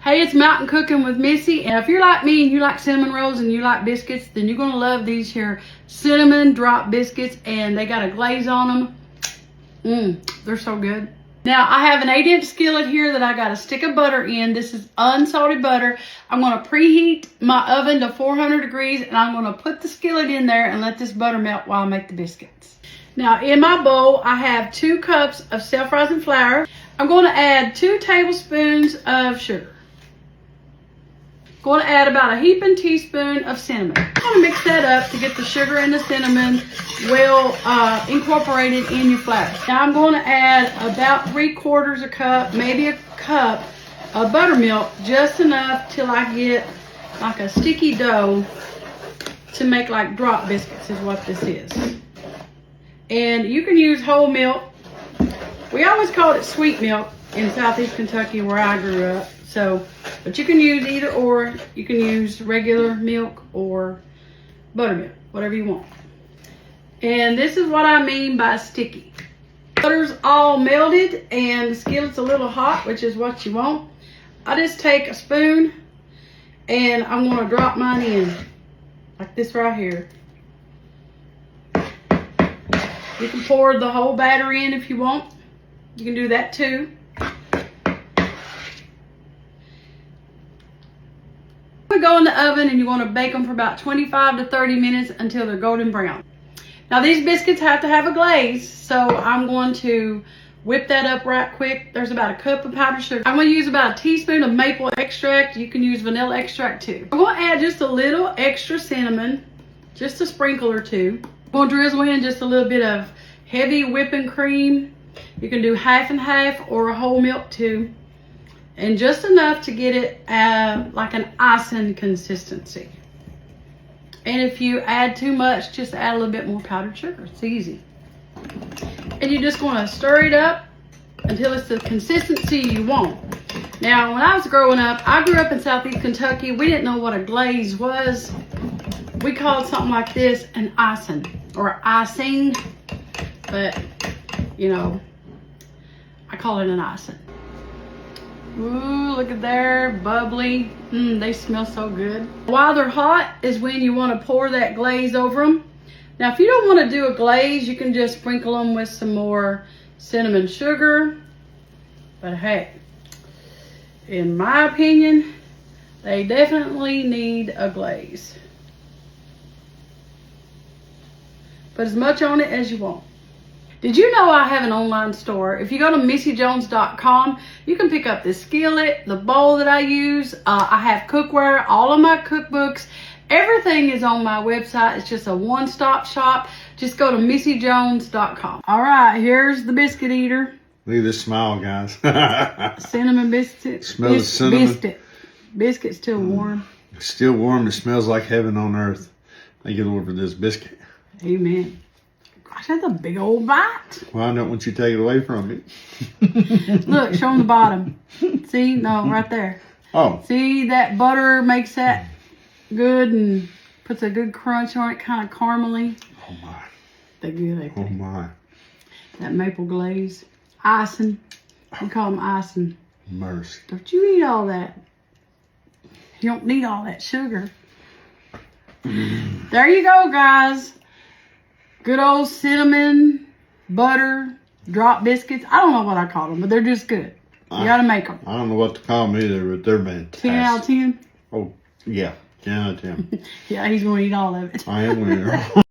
Hey, it's Mountain Cooking with Missy, and if you're like me and you like cinnamon rolls and you like biscuits, then you're gonna love these here cinnamon drop biscuits, and they got a glaze on them. They're so good. Now I have an 8-inch skillet here that I got a stick of butter in. This is unsalted butter. I'm gonna preheat my oven to 400 degrees, and I'm gonna put the skillet in there and let this butter melt while I make the biscuits. Now in my bowl, I have 2 cups of self-rising flour. I'm gonna add 2 tablespoons of sugar. Going to add about a heaping teaspoon of cinnamon. I'm going to mix that up to get the sugar and the cinnamon well incorporated in your flour. Now I'm going to add about 3/4 a cup, maybe a cup of buttermilk, just enough till I get like a sticky dough to make like drop biscuits is what this is. And you can use whole milk. We always called it sweet milk in Southeast Kentucky where I grew up. So, but you can use either or. You can use regular milk or buttermilk, whatever you want. And this is what I mean by sticky. Butter's all melted and the skillet's a little hot, which is what you want. I just take a spoon and I'm gonna drop mine in, like this right here. You can pour the whole batter in if you want. You can do that too. Go in the oven and you want to bake them for about 25 to 30 minutes until they're golden brown. Now these biscuits have to have a glaze, so I'm going to whip that up right quick. There's about a cup of powdered sugar. I'm going to use about a teaspoon of maple extract. You can use vanilla extract too. I'm going to add just a little extra cinnamon, just a sprinkle or two. I'm going to drizzle in just a little bit of heavy whipping cream. You can do half and half or a whole milk too. And just enough to get it like an icing consistency. And if you add too much, just add a little bit more powdered sugar. It's easy. And you're just gonna stir it up until it's the consistency you want. Now, when I was growing up, I grew up in Southeast Kentucky. We didn't know what a glaze was. We called something like this an icing or icing. But, you know, I call it an icing. Ooh, look at there, bubbly. They smell so good. While they're hot is when you want to pour that glaze over them. Now, if you don't want to do a glaze, you can just sprinkle them with some more cinnamon sugar. But hey, in my opinion, they definitely need a glaze. Put as much on it as you want. Did you know I have an online store? If you go to missyjones.com, you can pick up this skillet, the bowl that I use. I have cookware, all of my cookbooks. Everything is on my website. It's just a one-stop shop. Just go to missyjones.com. All right, here's the biscuit eater. Look at this smile, guys. Cinnamon biscuit. Smell the cinnamon. Biscuit's still warm. It's still warm. It smells like heaven on earth. Thank you, Lord, for this biscuit. Amen. Gosh, that's a big old bite. Well, I don't want you to take it away from me. Look, show them the bottom. See? No, right there. Oh. See, that butter makes that good and puts a good crunch on it, kind of caramely. Oh, my. They're good, ain't they? Oh, my. That maple glaze. Icing. We call them icing. Mercy. Don't you eat all that. You don't need all that sugar. There you go, guys. Good old cinnamon, butter, drop biscuits. I don't know what I call them, but they're just good. You gotta make them. I don't know what to call them either, but they're fantastic. 10 out of 10? Oh, yeah. 10 out of 10. Yeah, he's gonna eat all of it. I am going to.